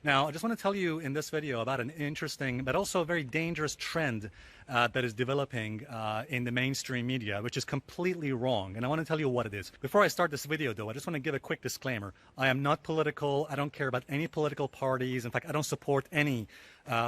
Now, I just want to tell you in this video about an interesting but also very dangerous trend that is developing in the mainstream media, which is completely wrong. And I want to tell you what it is. Before I start this video, though, I just want to give a quick disclaimer. I am not political. I don't care about any political parties. In fact, I don't support any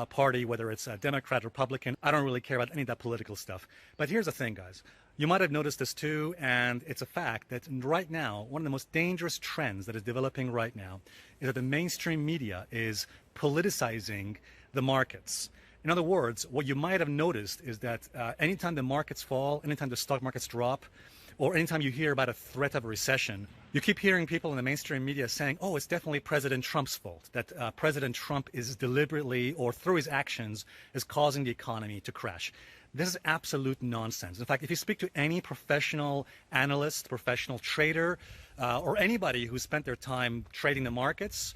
party, whether it's a Democrat, Republican. I don't really care about any of that political stuff. But here's the thing, guys. You might have noticed this too, and it's a fact that right now, one of the most dangerous trends that is developing right now is that the mainstream media is politicizing the markets. In other words, what you might have noticed is that anytime the markets fall, anytime the stock markets drop, or anytime you hear about a threat of a recession, you keep hearing people in the mainstream media saying, oh, it's definitely President Trump's fault, that President Trump is deliberately or through his actions is causing the economy to crash. This is absolute nonsense. In fact, if you speak to any professional analyst, professional trader, or anybody who spent their time trading the markets,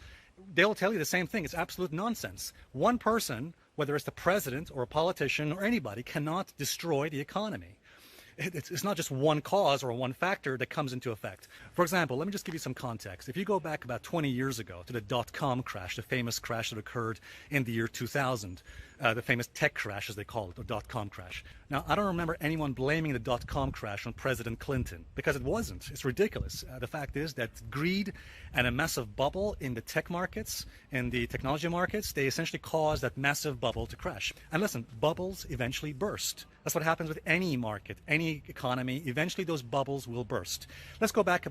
they'll tell you the same thing. It's absolute nonsense. One person, whether it's the president or a politician or anybody, cannot destroy the economy. It's not just one cause or one factor that comes into effect. For example, let me just give you some context. If you go back about 20 years ago to the dot-com crash, the famous crash that occurred in the year 2000, the famous tech crash, as they call it, the dot-com crash. Now, I don't remember anyone blaming the dot-com crash on President Clinton, because it wasn't. It's ridiculous. The fact is that greed and a massive bubble in the tech markets, in the technology markets, they essentially caused that massive bubble to crash. And listen, bubbles eventually burst. That's what happens with any market, any economy. Eventually, those bubbles will burst. Let's go back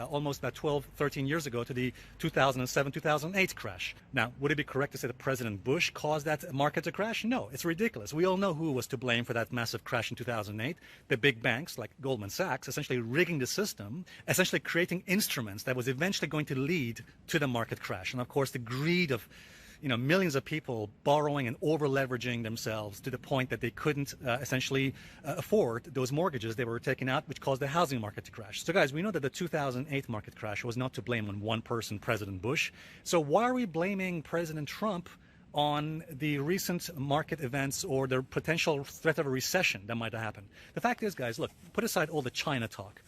almost 12, 13 years ago to the 2007-2008 crash. Now, would it be correct to say that President Bush caused that market to crash? No, it's ridiculous. We all know who was to blame for that massive crash in 2008. The big banks like Goldman Sachs, essentially rigging the system, essentially creating instruments that was eventually going to lead to the market crash. And of course, the greed of millions of people borrowing and over-leveraging themselves to the point that they couldn't essentially afford those mortgages they were taking out, which caused the housing market to crash. So guys, we know that the 2008 market crash was not to blame on one person, President Bush. So why are we blaming President Trump on the recent market events or the potential threat of a recession that might happen? The fact is, guys, look, put aside all the China talk.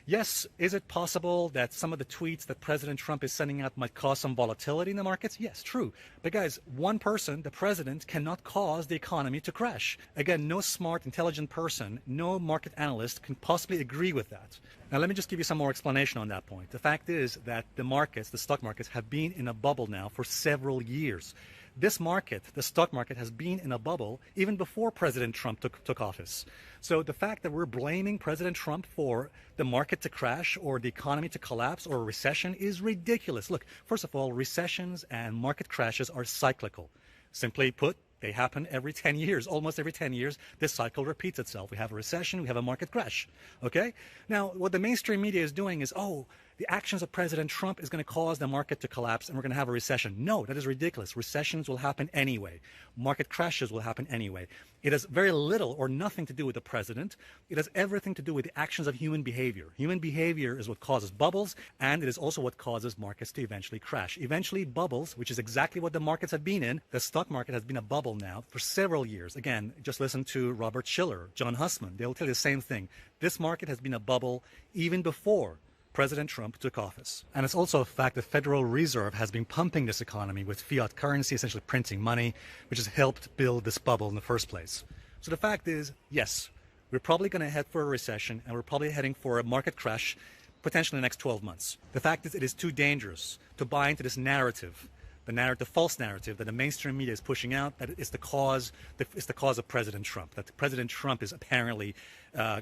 Yes, is it possible that some of the tweets that President Trump is sending out might cause some volatility in the markets? Yes, true. But guys, one person, the president, cannot cause the economy to crash. Again, no smart, intelligent person, no market analyst can possibly agree with that. Now, let me just give you some more explanation on that point. The fact is that the markets, the stock markets, have been in a bubble now for several years. This market, the stock market, has been in a bubble even before President Trump took office. So the fact that we're blaming President Trump for the market to crash or the economy to collapse or a recession is ridiculous. Look, first of all, recessions and market crashes are cyclical. Simply put, they happen every 10 years. Almost every 10 years, this cycle repeats itself. We have a recession, we have a market crash. Okay? Now, what the mainstream media is doing is, oh, the actions of President Trump is going to cause the market to collapse and we're going to have a recession. No, that is ridiculous. Recessions will happen anyway. Market crashes will happen anyway. It has very little or nothing to do with the president. It has everything to do with the actions of human behavior. Human behavior is what causes bubbles, and it is also what causes markets to eventually crash. Eventually, bubbles, which is exactly what the markets have been in. The stock market has been a bubble now for several years. Again, just listen to Robert Shiller, John Hussman. They'll tell you the same thing. This market has been a bubble even before President Trump took office. And it's also a fact that the Federal Reserve has been pumping this economy with fiat currency, essentially printing money, which has helped build this bubble in the first place. So the fact is, yes, we're probably going to head for a recession and we're probably heading for a market crash potentially in the next 12 months. The fact is, it is too dangerous to buy into this narrative, the false narrative that the mainstream media is pushing out, that it's the cause of President Trump, that President Trump is apparently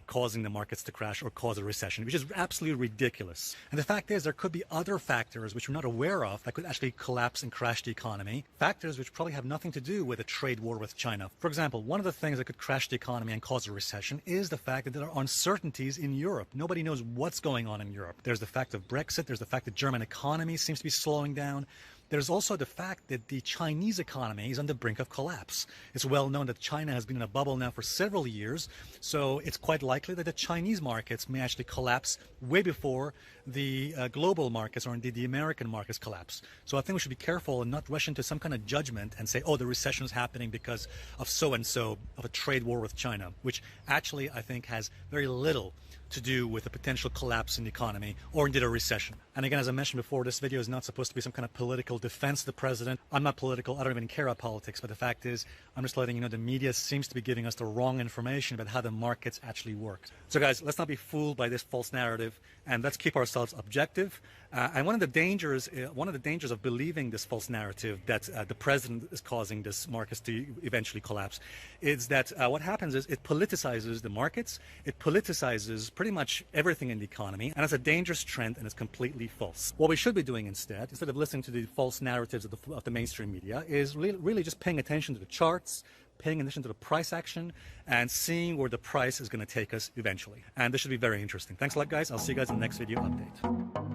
causing the markets to crash or cause a recession, which is absolutely ridiculous. And the fact is, there could be other factors which we're not aware of that could actually collapse and crash the economy, factors which probably have nothing to do with a trade war with China. For example, one of the things that could crash the economy and cause a recession is the fact that there are uncertainties in Europe. Nobody knows what's going on in Europe. There's the fact of Brexit. There's the fact that German economy seems to be slowing down. There's also the fact that the Chinese economy is on the brink of collapse. It's well known that China has been in a bubble now for several years, so it's quite likely that the Chinese markets may actually collapse way before the global markets or indeed the American markets collapse. So I think we should be careful and not rush into some kind of judgment and say, oh, the recession is happening because of so-and-so, of a trade war with China, which actually I think has very little to do with a potential collapse in the economy or indeed a recession. And again, as I mentioned before, this video is not supposed to be some kind of political defense of the president. I'm not political. I don't even care about politics. But the fact is, I'm just letting you know the media seems to be giving us the wrong information about how the markets actually work. So guys, let's not be fooled by this false narrative, and let's keep ourselves objective. And one of the dangers of believing this false narrative that the president is causing this markets to eventually collapse is that what happens is it politicizes the markets, it politicizes pretty much everything in the economy, and it's a dangerous trend, and it's completely false. What we should be doing instead of listening to the false narratives of the mainstream media, is really just paying attention to the charts, paying attention to the price action, and seeing where the price is going to take us eventually. And this should be very interesting. Thanks a lot, guys. I'll see you guys in the next video update.